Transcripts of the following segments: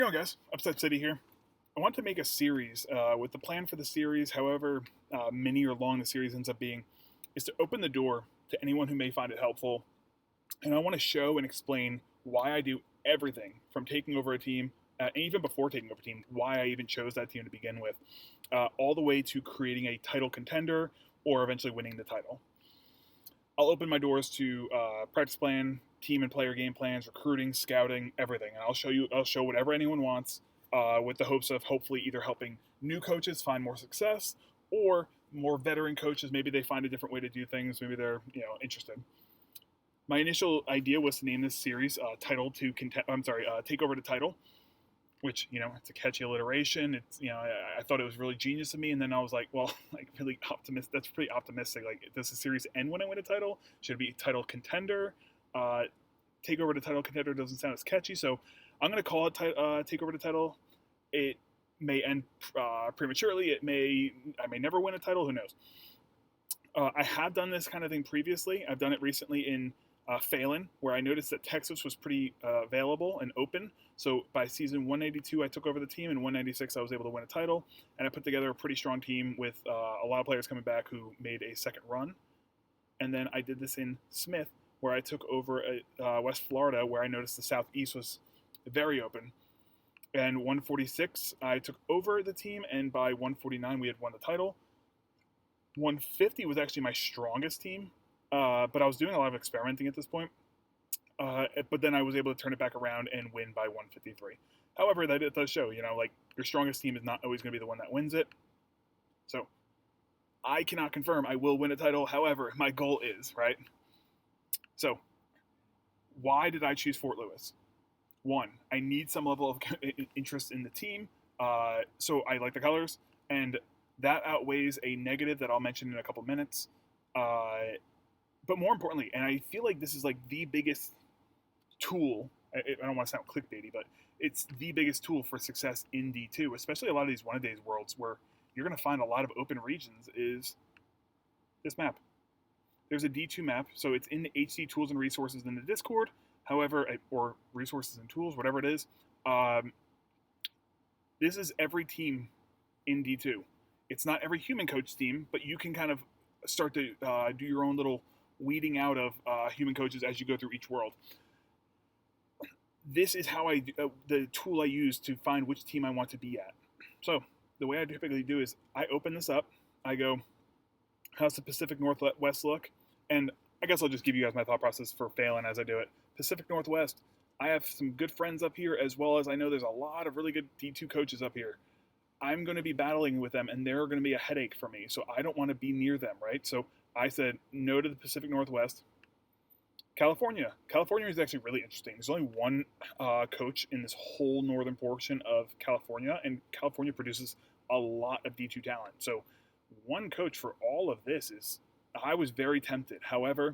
Here we go, guys. Upset City here. I want to make a series. With the plan for the series, however mini or long the series ends up being, is to open the door to anyone who may find it helpful. And I want to show and explain why I do everything from taking over a team, and even before taking over a team, why I even chose that team to begin with, all the way to creating a title contender or eventually winning the title. I'll open my doors to practice plan, team and player game plans, recruiting, scouting, everything, and I'll show whatever anyone wants, with the hopes of hopefully either helping new coaches find more success or more veteran coaches. Maybe they find a different way to do things. Maybe they're interested. My initial idea was to name this series Takeover to Title, which it's a catchy alliteration. It's I thought it was really genius of me, and then I was like, well, like really optimistic. That's pretty optimistic. Like, does the series end when I win a title? Should it be title contender? Takeover to Title contender doesn't sound as catchy, so I'm gonna call it Takeover to Title. It may end prematurely. I may never win a title. Who knows? I have done this kind of thing previously. I've done it recently in Phelan, where I noticed that Texas was pretty available and open. So by season 182, I took over the team, and 196, I was able to win a title. And I put together a pretty strong team with a lot of players coming back who made a second run. And then I did this in Smith, where I took over West Florida, where I noticed the Southeast was very open. And 146, I took over the team, and by 149, we had won the title. 150 was actually my strongest team, but I was doing a lot of experimenting at this point. But then I was able to turn it back around and win by 153. However, that does show, like, your strongest team is not always going to be the one that wins it. So I cannot confirm I will win a title. However, my goal is, right? So why did I choose Fort Lewis? One, I need some level of interest in the team. So I like the colors, and that outweighs a negative that I'll mention in a couple minutes. But more importantly, and I feel like this is like the biggest tool. I don't want to sound clickbaity, but it's the biggest tool for success in D2, especially a lot of these one-a-days worlds where you're going to find a lot of open regions, is this map. There's a D2 map, so it's in the HD Tools and Resources in the Discord. However, or Resources and Tools, whatever it is. This is every team in D2. It's not every human coach team, but you can kind of start to do your own little weeding out of human coaches as you go through each world. This is how the tool I use to find which team I want to be at. So the way I typically do is I open this up. I go, how's the Pacific Northwest look? And I guess I'll just give you guys my thought process for Phelan as I do it. Pacific Northwest, I have some good friends up here, as well as I know there's a lot of really good D2 coaches up here. I'm going to be battling with them, and they're going to be a headache for me, so I don't want to be near them, right? So I said no to the Pacific Northwest. California is actually really interesting. There's only one coach in this whole northern portion of California, and California produces a lot of D2 talent. So one coach for all of this I was very tempted. However,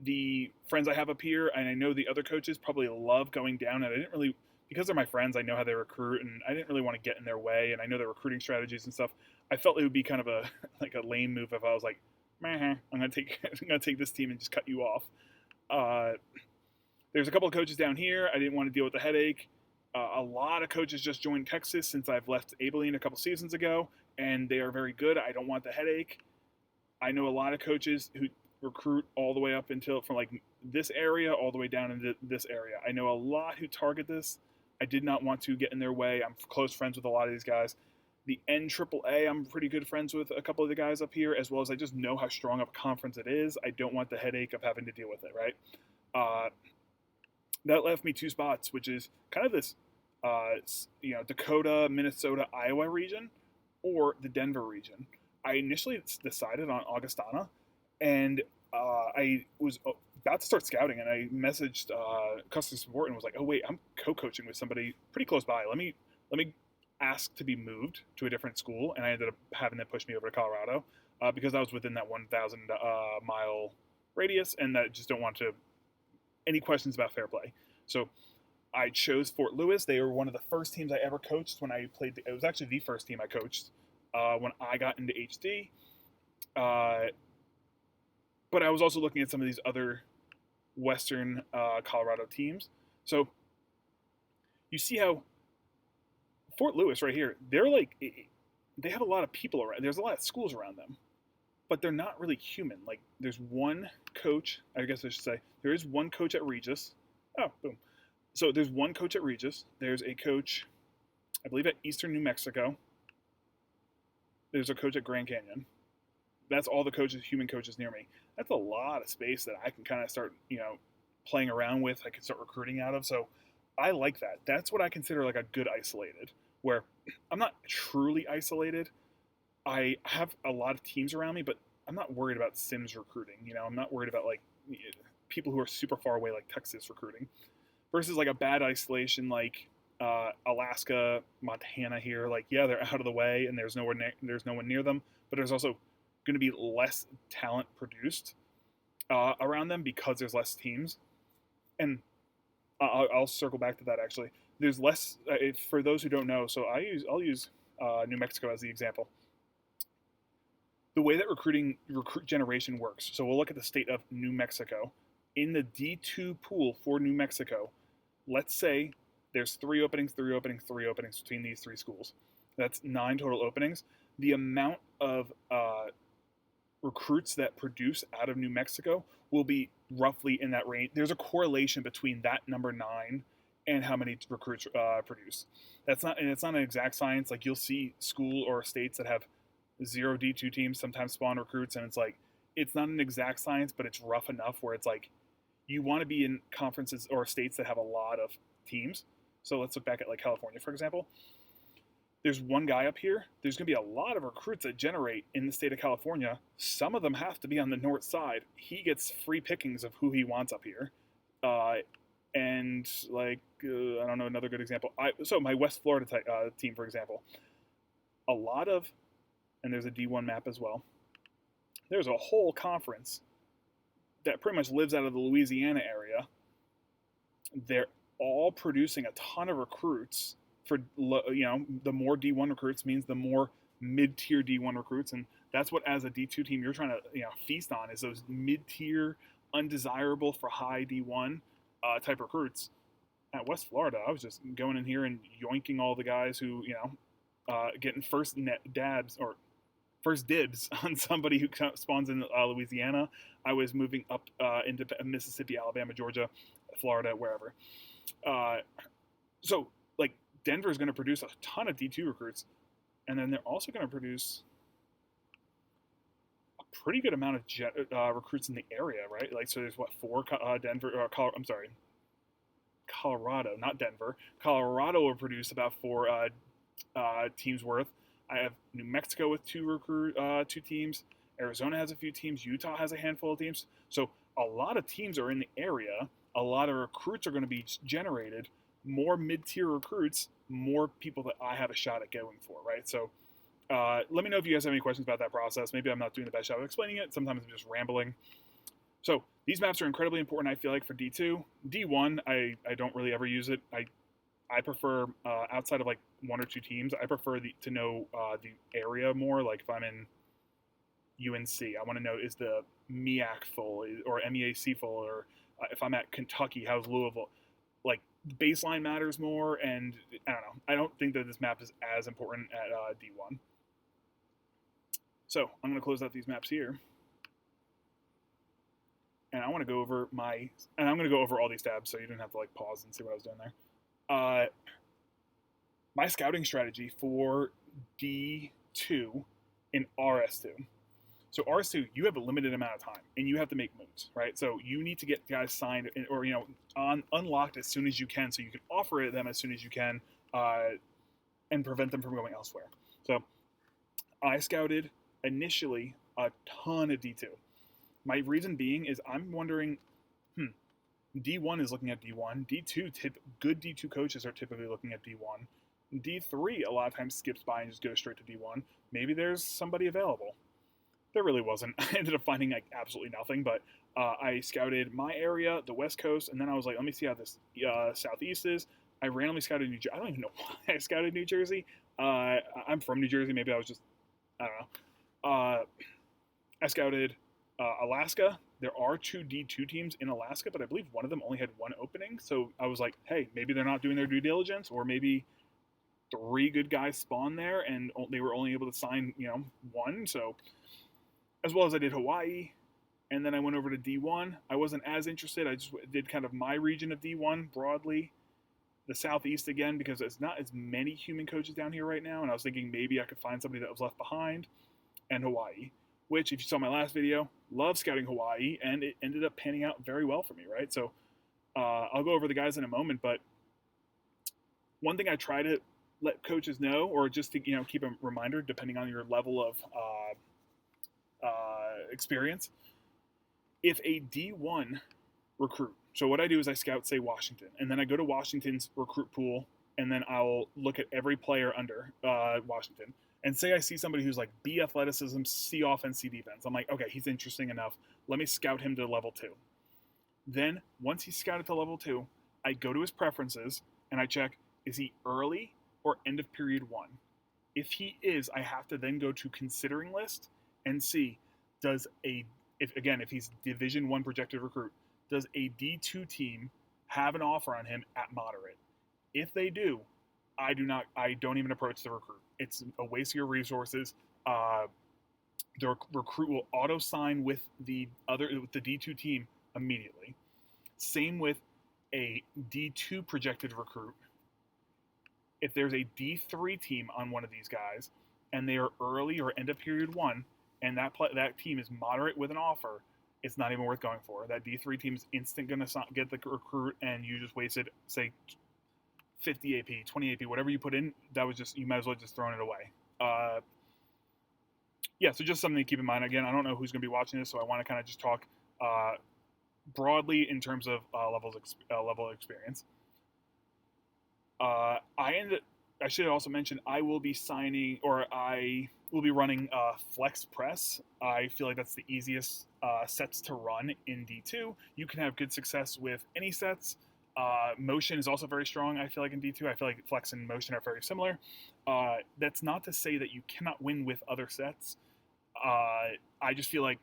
the friends I have up here, and I know the other coaches probably love going down, and I didn't really, because they're my friends, I know how they recruit, and I didn't really want to get in their way, and I know their recruiting strategies and stuff. I felt it would be kind of a lame move if I was like, I'm gonna take this team and just cut you off. There's a couple of coaches down here. I didn't want to deal with the headache. A lot of coaches just joined Texas since I've left Abilene a couple seasons ago, and they are very good. I don't want the headache. I know a lot of coaches who recruit all the way up from like this area all the way down into this area. I know a lot who target this. I did not want to get in their way. I'm close friends with a lot of these guys. The NAAA, I'm pretty good friends with a couple of the guys up here, as well as I just know how strong of a conference it is. I don't want the headache of having to deal with it, right? That left me two spots, which is kind of this, Dakota, Minnesota, Iowa region, or the Denver region. I initially decided on Augustana, and I was about to start scouting, and I messaged customer support and was like, "Oh wait, I'm co-coaching with somebody pretty close by. Let me ask to be moved to a different school," and I ended up having them push me over to Colorado because I was within that 1,000 mile radius, and I just don't want to any questions about fair play. So I chose Fort Lewis. They were one of the first teams I ever coached when I played. It was actually the first team I coached when I got into HD. But I was also looking at some of these other Western Colorado teams. So you see how Fort Lewis right here, they're like, they have a lot of people around. There's a lot of schools around them, but they're not really human. Like, there's one coach, I guess I should say, there is one coach at Regis. Oh, boom. So there's one coach at Regis. There's a coach, I believe, at Eastern New Mexico. There's a coach at Grand Canyon. That's all the coaches, human coaches near me. That's a lot of space that I can kind of start, playing around with. I can start recruiting out of. So I like that. That's what I consider like a good isolated, where I'm not truly isolated. I have a lot of teams around me, but I'm not worried about Sims recruiting. I'm not worried about like people who are super far away, like Texas recruiting, versus like a bad isolation like Alaska, Montana here. Like, yeah, they're out of the way and there's no one near them, but there's also going to be less talent produced around them because there's less teams. And I'll circle back to that actually. There's less for those who don't know. So I'll use New Mexico as the example. The way that recruit generation works. So we'll look at the state of New Mexico. In the D2 pool for New Mexico, let's say there's 3 openings between these 3 schools. That's 9 total openings. The amount of recruits that produce out of New Mexico will be roughly in that range. There's a correlation between that number 9 and how many recruits produce. It's not an exact science. Like, you'll see school or states that have 0 D2 teams sometimes spawn recruits, and it's like, it's not an exact science, but it's rough enough where it's like, you want to be in conferences or states that have a lot of teams. So let's look back at like California, for example. There's one guy up here. There's going to be a lot of recruits that generate in the state of California. Some of them have to be on the north side. He gets free pickings of who he wants up here. And like, I don't know, another good example. So my West Florida team, for example, a lot of, and there's a D1 map as well. There's a whole conference that pretty much lives out of the Louisiana area. They're all producing a ton of recruits for, the more D1 recruits means the more mid-tier D1 recruits. And that's what, as a D2 team, you're trying to, feast on, is those mid-tier, undesirable for high D1 type recruits. At West Florida, I was just going in here and yoinking all the guys who, getting first dibs on somebody who spawns in Louisiana. I was moving up into Mississippi, Alabama, Georgia, Florida, wherever. So, like, Denver is going to produce a ton of D2 recruits, and then they're also going to produce a pretty good amount of recruits in the area, right? Like, so there's 4 Colorado, not Denver. Colorado will produce about 4 teams worth. I have New Mexico with 2 teams. Arizona has a few teams. Utah has a handful of teams. So a lot of teams are in the area. A lot of recruits are going to be generated. More mid-tier recruits, more people that I have a shot at going for, right? So let me know if you guys have any questions about that process. Maybe I'm not doing the best job of explaining it. Sometimes I'm just rambling. So these maps are incredibly important, I feel like, for D2. D1, I don't really ever use it. I prefer, outside of like 1 or 2 teams, I prefer to know the area more. Like, if I'm in UNC, I want to know, is the MEAC full or MEAC full, or if I'm at Kentucky, how's Louisville? Like, baseline matters more, and I don't know. I don't think that this map is as important at D1. So I'm going to close out these maps here. And I want to go over and I'm going to go over all these tabs so you don't have to like pause and see what I was doing there. My scouting strategy for D2 in RS2. So RS2, you have a limited amount of time, and you have to make moves, right? So you need to get guys signed or unlocked as soon as you can, so you can offer them as soon as you can, and prevent them from going elsewhere. So I scouted initially a ton of D2. My reason being is I'm wondering, D1 is looking at D1. Good D2 coaches are typically looking at D1. D3 a lot of times skips by and just goes straight to D1. Maybe there's somebody available. There really wasn't. I ended up finding like absolutely nothing, but I scouted my area, the West Coast, and then I was like, let me see how this Southeast is. I randomly scouted New Jersey. I don't even know why I scouted New Jersey. I'm from New Jersey. Maybe I was just, I don't know. I scouted Alaska, there are two D2 teams in Alaska, but I believe one of them only had one opening. So I was like, hey, maybe they're not doing their due diligence, or maybe three good guys spawned there and they were only able to sign, one. So as well as I did Hawaii, and then I went over to D1. I wasn't as interested. I just did kind of my region of D1 broadly. The Southeast again, because there's not as many human coaches down here right now, and I was thinking maybe I could find somebody that was left behind, and Hawaii, which, if you saw my last video, love scouting Hawaii, and it ended up panning out very well for me, right? So I'll go over the guys in a moment, but one thing I try to let coaches know, or just to keep a reminder, depending on your level of experience, if a D1 recruit, so what I do is I scout, say, Washington, and then I go to Washington's recruit pool, and then I'll look at every player under Washington, and say I see somebody who's like B athleticism, C offense, C defense. I'm like, okay, he's interesting enough. Let me scout him to level 2. Then once he's scouted to level 2, I go to his preferences and I check, is he early or end of period 1? If he is, I have to then go to considering list and see, if he's Division 1 projected recruit, does a D2 team have an offer on him at moderate? If they do, I don't even approach the recruit. It's a waste of your resources. The recruit will auto sign with the D2 team immediately. Same with a D2 projected recruit. If there's a D3 team on one of these guys and they are early or end of period 1, and that team is moderate with an offer, it's not even worth going for. That D3 team is instant going to get the recruit, and you just wasted, say, 50 AP, 20 AP, whatever you put in. That was just, you might as well just thrown it away. So just something to keep in mind. Again, I don't know who's going to be watching this, so I want to kind of just talk broadly in terms of level of experience. I should also mention I will be running Flex Press. I feel like that's the easiest sets to run in D2. You can have good success with any sets. Motion is also very strong, I feel like, in D2. I feel like Flex and Motion are very similar. That's not to say that you cannot win with other sets. I just feel like,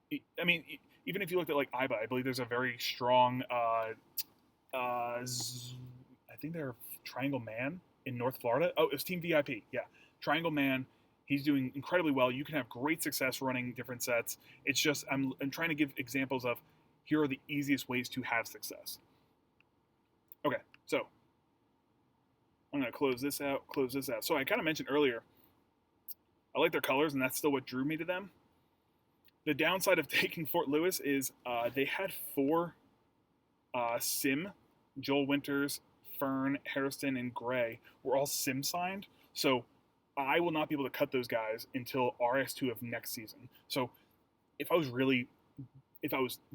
even if you looked at like IBA, I believe there's a very strong, I think they're Triangle Man in North Florida. Oh, it was Team VIP. Yeah. Triangle Man. He's doing incredibly well. You can have great success running different sets. It's just, I'm trying to give examples of, here are the easiest ways to have success. Okay, so I'm going to close this out. So I kind of mentioned earlier, I like their colors, and that's still what drew me to them. The downside of taking Fort Lewis is they had 4 sim, Joel Winters, Fern, Harrison, and Gray were all sim signed. So I will not be able to cut those guys until RS2 of next season. So if I was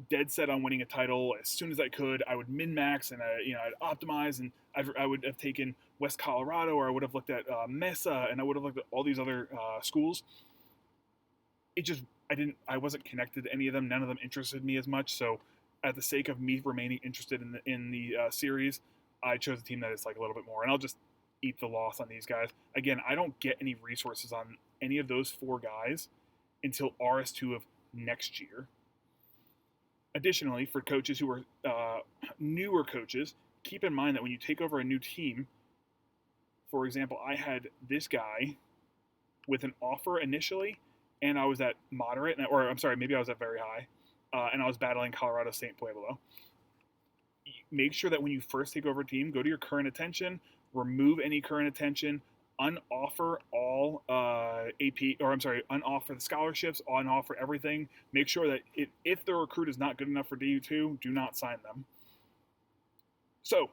dead set on winning a title as soon as I could, I would min-max and I'd optimize, and I would have taken West Colorado, or I would have looked at Mesa, and I would have looked at all these other schools. I wasn't connected to any of them. None of them interested me as much. So at the sake of me remaining interested in the series, I chose a team that is like a little bit more, and I'll just eat the loss on these guys. Again, I don't get any resources on any of those 4 guys until RS2 of next year. Additionally, for coaches who are newer coaches, keep in mind that when you take over a new team, for example, I had this guy with an offer initially, and I was at moderate, maybe I was at very high, and I was battling Colorado State Pueblo. Make sure that when you first take over a team, go to your current attention, remove any current attention, unoffer all unoffer the scholarships, unoffer everything. Make sure that if the recruit is not good enough for D2, do not sign them. So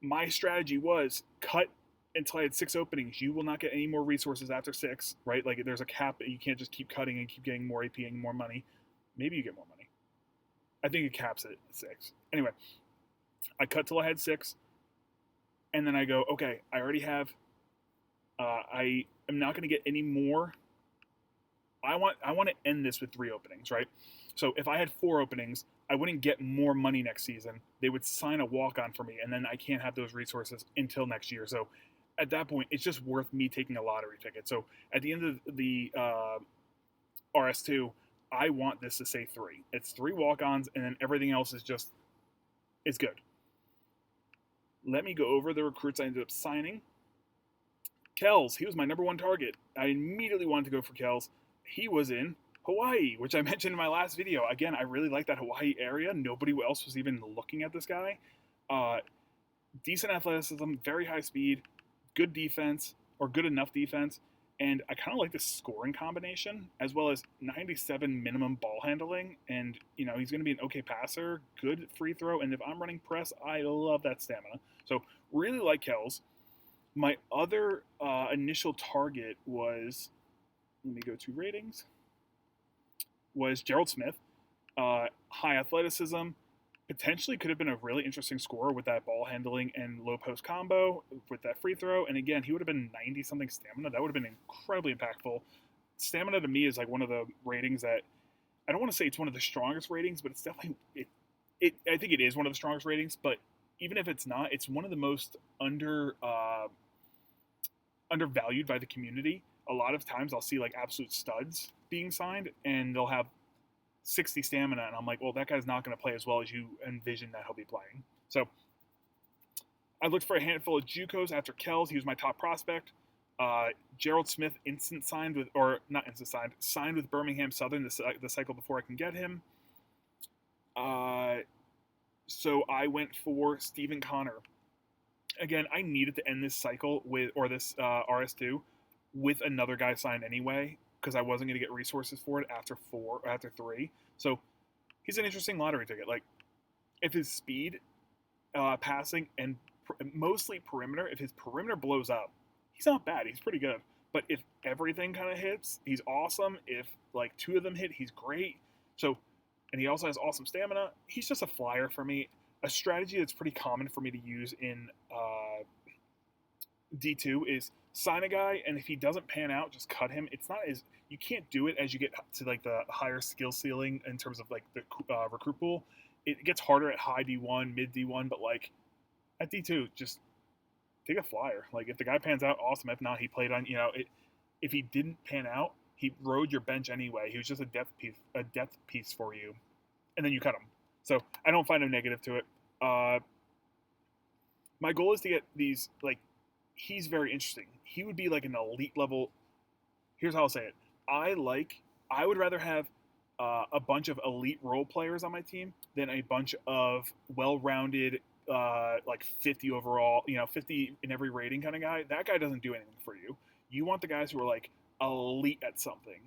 my strategy was cut until I had 6 openings. You will not get any more resources after 6, right? Like, there's a cap. You can't just keep cutting and keep getting more AP and more money. Maybe you get more money. I think it caps at 6. Anyway, I cut till I had 6, and then I go, okay, I already have. I am not going to get any more. I want to end this with 3 openings, right? So if I had 4 openings, I wouldn't get more money next season. They would sign a walk-on for me, and then I can't have those resources until next year. So at that point, it's just worth me taking a lottery ticket. So at the end of the RS2, I want this to say 3. It's 3 walk-ons, and then everything else is just, it's good. Let me go over the recruits I ended up signing. Kells, he was my number 1 target. I immediately wanted to go for Kells. He was in Hawaii, which I mentioned in my last video. Again, I really like that Hawaii area. Nobody else was even looking at this guy. Decent athleticism, very high speed, good defense, or good enough defense, and I kind of like the scoring combination, as well as 97 minimum ball handling, and, you know, he's going to be an okay passer, good free throw, and if I'm running press, I love that stamina. So, really like Kells. My other initial target was, let me go to ratings, was Gerald Smith. High athleticism, potentially could have been a really interesting scorer with that ball handling and low post combo with that free throw. And again, he would have been 90 something stamina. That would have been incredibly impactful. Stamina to me is like one of the ratings that, I don't want to say it's one of the strongest ratings, but it's definitely, I think it is one of the strongest ratings. But even if it's not, it's one of the most undervalued by the community. A lot of times I'll see like absolute studs being signed, and they'll have 60 stamina, and I'm like, well, that guy's not going to play as well as you envision that he'll be playing. So I looked for a handful of JUCOs after Kells. He was my top prospect. Gerald Smith signed with Birmingham Southern the cycle before I can get him. So I went for Stephen Connor. Again, I needed to end this cycle this RS2 with another guy signed anyway, because I wasn't going to get resources for it after 3. So he's an interesting lottery ticket. Like, if his speed, passing, and mostly perimeter, if his perimeter blows up, he's not bad. He's pretty good. But if everything kind of hits, he's awesome. If like 2 of them hit, he's great. So, and he also has awesome stamina. He's just a flyer for me. A strategy that's pretty common for me to use in D2 is sign a guy, and if he doesn't pan out, just cut him. It's not as, you can't do it as you get to like the higher skill ceiling in terms of like the recruit pool. It gets harder at high D1, mid D1, but like at D2, just take a flyer. Like, if the guy pans out, awesome. If not, he played on, if he didn't pan out, he rode your bench anyway. He was just a depth piece for you, and then you cut him. So I don't find a negative to it. My goal is to get these, like, he's very interesting. He would be like an elite level. Here's how I'll say it. I would rather have a bunch of elite role players on my team than a bunch of well-rounded, like 50 overall, 50 in every rating kind of guy. That guy doesn't do anything for you. You want the guys who are like elite at something.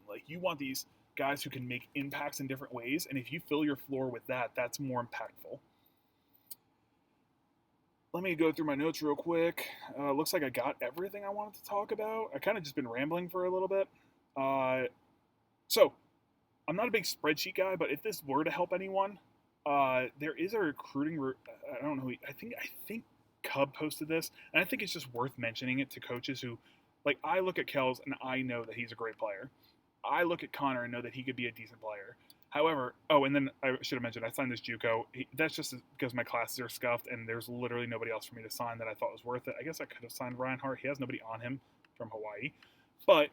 Like, you want these guys who can make impacts in different ways, and if you fill your floor with that, that's more impactful. Let me go through my notes real quick. Looks like I got everything I wanted to talk about. I kind of just been rambling for a little bit. So, I'm not a big spreadsheet guy, but if this were to help anyone, there is a recruiting. I don't know. I think Cub posted this, and I think it's just worth mentioning it to coaches who, like, I look at Kells and I know that he's a great player. I look at Connor and know that he could be a decent player. However, and then I should have mentioned, I signed this JUCO. That's just because my classes are scuffed, and there's literally nobody else for me to sign that I thought was worth it. I guess I could have signed Ryan Hart. He has nobody on him from Hawaii. But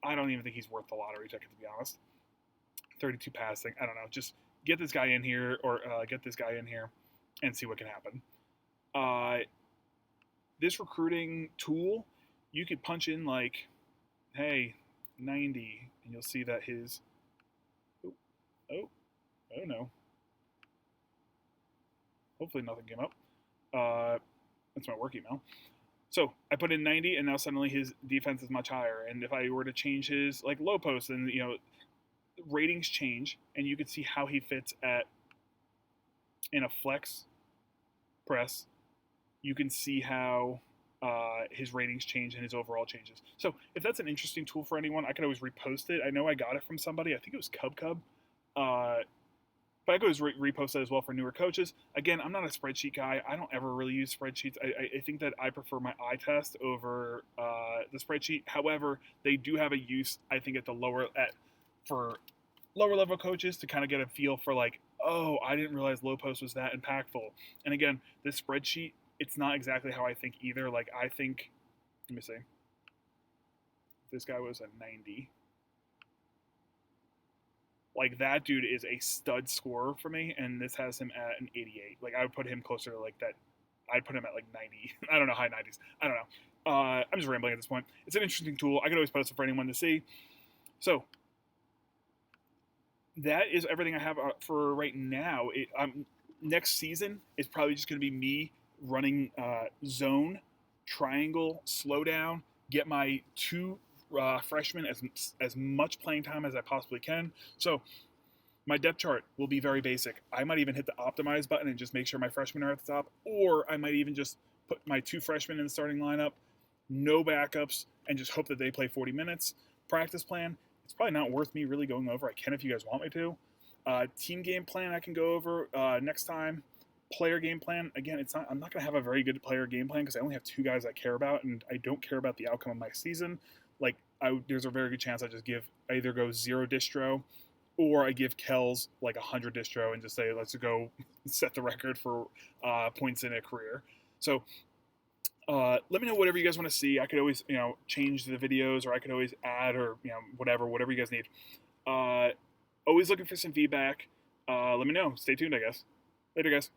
I don't even think he's worth the lottery ticket, to be honest. 32 passing. I don't know. Just get this guy in here, or get this guy in here and see what can happen. This recruiting tool, you could punch in like, hey, 90, and you'll see that his, oh no. Hopefully nothing came up. That's my work email. So I put in 90, and now suddenly his defense is much higher. And if I were to change his like low post, then ratings change, and you can see how he fits in a flex press. You can see how his ratings change and his overall changes. So if that's an interesting tool for anyone, I could always repost it. I know I got it from somebody. I think it was Cub. But I could always repost that as well for newer coaches. Again, I'm not a spreadsheet guy. I don't ever really use spreadsheets. I think that I prefer my eye test over the spreadsheet. However, they do have a use, I think, for lower level coaches to kind of get a feel for like, oh, I didn't realize low post was that impactful. And again, this spreadsheet, it's not exactly how I think either. Like, I think, let me see. This guy was a 90. Like, that dude is a stud scorer for me, and this has him at an 88. Like, I would put him closer to like that. I'd put him at like 90. I don't know, high 90s. I don't know. I'm just rambling at this point. It's an interesting tool. I could always post it for anyone to see. So that is everything I have for right now. Next season is probably just going to be me running zone, triangle, slow down, get my two freshmen as much playing time as I possibly can. So my depth chart will be very basic. I might even hit the optimize button and just make sure my freshmen are at the top, or I might even just put my two freshmen in the starting lineup, no backups, and just hope that they play 40 minutes. Practice plan, it's probably not worth me really going over. I can if you guys want me to. Team game plan I can go over next time. Player game plan, again, I'm not going to have a very good player game plan because I only have two guys I care about, and I don't care about the outcome of my season. Like, there's a very good chance I either go 0 distro, or I give Kells like 100 distro and just say, let's go set the record for points in a career. So let me know whatever you guys want to see. I could always, change the videos, or I could always add, or, whatever you guys need. Always looking for some feedback. Let me know. Stay tuned, I guess. Later, guys.